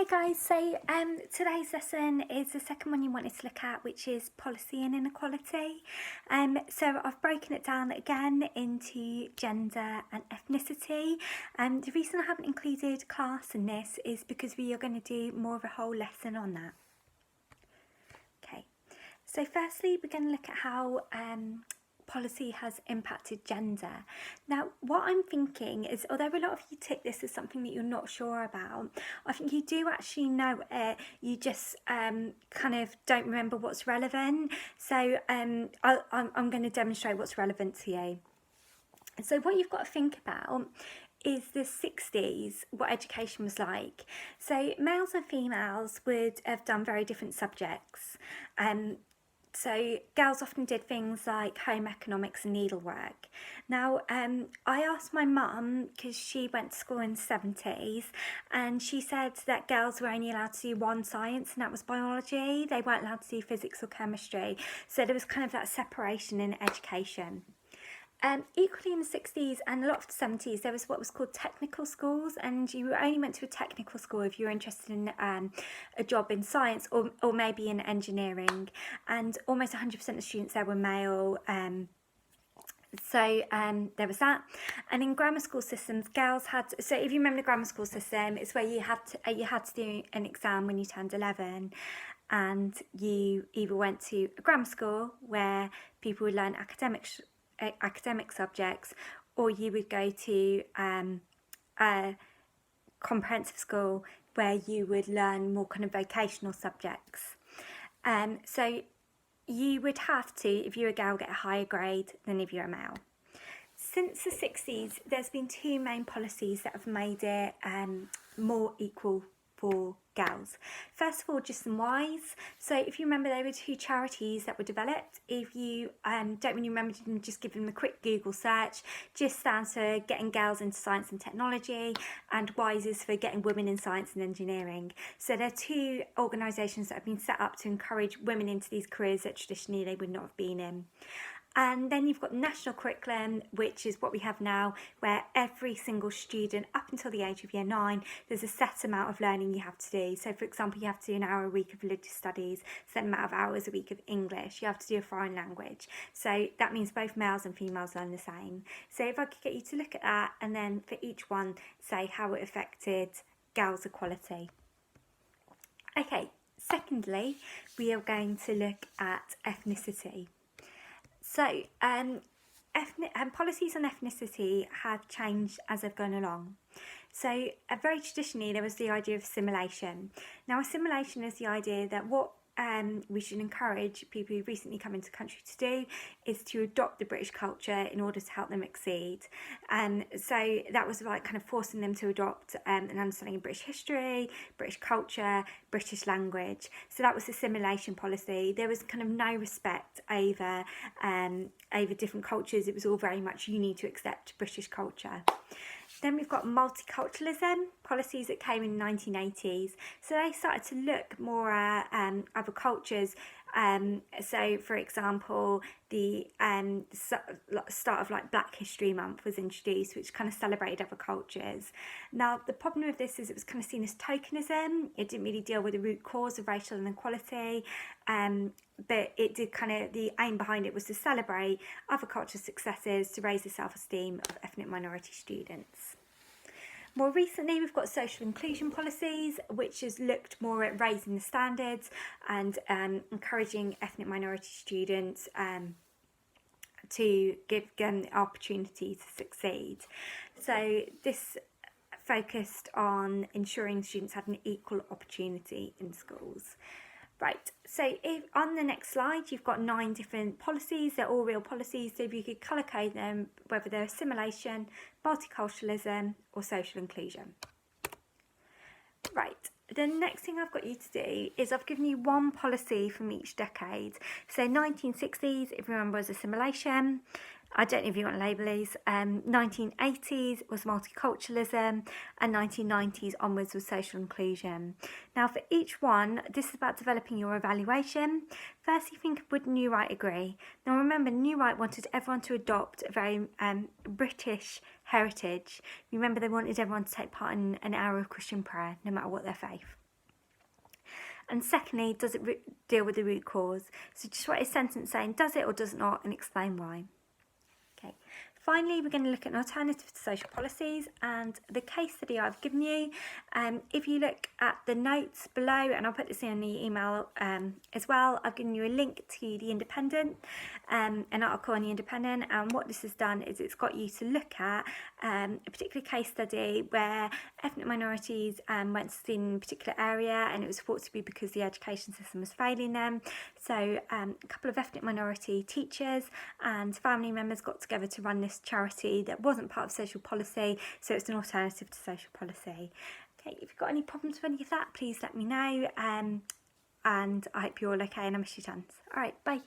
Hi guys, so today's lesson is the second one you wanted to look at, which is policy and inequality. So I've broken it down again into gender and ethnicity. The reason I haven't included class in this is because we are going to do more of a whole lesson on that. Okay, so firstly we're going to look at how policy has impacted gender. Now, what I'm thinking is, although a lot of you take this as something that you're not sure about, I think you do actually know it, you just kind of don't remember what's relevant. So I'm going to demonstrate what's relevant to you. So what you've got to think about is the 60s, what education was like. So males and females would have done very different subjects. So girls often did things like home economics and needlework. Now, I asked my mum, because she went to school in the 70s, and she said that girls were only allowed to do one science, and that was biology. They weren't allowed to do physics or chemistry. So there was kind of that separation in education. Equally in the 60s and a lot of the 70s, there was what was called technical schools, and you only went to a technical school if you were interested in a job in science or maybe in engineering, and almost 100% of students there were male. So there was that. And in grammar school systems, girls had, so if you remember the grammar school system, it's where you had to do an exam when you turned 11, and you either went to a grammar school where people would learn academic subjects, or you would go to a comprehensive school where you would learn more kind of vocational subjects. So you would have to, if you're a girl, get a higher grade than if you're a male. Since the 60s, there's been two main policies that have made it more equal for girls. First of all, just some whys. So if you remember, there were two charities that were developed. If you don't really remember, you can just give them a quick Google search. Just stands for Getting Girls into Science and Technology, and WISE is for Getting Women in Science and Engineering. So they're two organisations that have been set up to encourage women into these careers that traditionally they would not have been in. And then you've got the national curriculum, which is what we have now, where every single student up until the age of year 9, there's a set amount of learning you have to do. So for example, you have to do an hour a week of religious studies, a set amount of hours a week of English, you have to do a foreign language. So that means both males and females learn the same. So if I could get you to look at that, and then for each one say how it affected girls' equality. Okay, secondly, we are going to look at ethnicity. So, policies on ethnicity have changed as they've gone along. So, very traditionally, there was the idea of assimilation. Now, assimilation is the idea that what we should encourage people who recently come into the country to do is to adopt the British culture in order to help them exceed. So that was like kind of forcing them to adopt an understanding of British history, British culture, British language. So that was assimilation policy. There was kind of no respect over different cultures. It was all very much, you need to accept British culture. Then we've got multiculturalism, policies that came in the 1980s. So they started to look more at other cultures. So, for example, the start of like Black History Month was introduced, which kind of celebrated other cultures. Now, the problem with this is it was kind of seen as tokenism. It didn't really deal with the root cause of racial inequality. But it did kind of, the aim behind it was to celebrate other cultural successes, to raise the self-esteem of ethnic minority students. More recently, we've got social inclusion policies, which has looked more at raising the standards and encouraging ethnic minority students to give them the opportunity to succeed. So this focused on ensuring students had an equal opportunity in schools. Right, so if on the next slide you've got 9 different policies, they're all real policies, so if you could colour code them, whether they're assimilation, multiculturalism or social inclusion. Right, the next thing I've got you to do is I've given you one policy from each decade. So 1960s, if you remember, was assimilation. I don't know if you want to label these. 1980s was multiculturalism, and 1990s onwards was social inclusion. Now for each one, this is about developing your evaluation. First, you think, would New Right agree? Now remember, New Right wanted everyone to adopt a very British heritage. Remember, they wanted everyone to take part in an hour of Christian prayer, no matter what their faith. And secondly, does it deal with the root cause? So just write a sentence saying does it or does it not, and explain why. Okay. Finally, we're going to look at an alternative to social policies and the case study I've given you. If you look at the notes below, and I'll put this in the email as well, I've given you a link to The Independent, an article on The Independent, and what this has done is it's got you to look at a particular case study where ethnic minorities went to school in a particular area, and it was thought to be because the education system was failing them. So a couple of ethnic minority teachers and family members got together to run this charity that wasn't part of social policy, so it's an alternative to social policy. Okay, if you've got any problems with any of that, please let me know, and I hope you're all okay, and I miss you tons. All right, bye.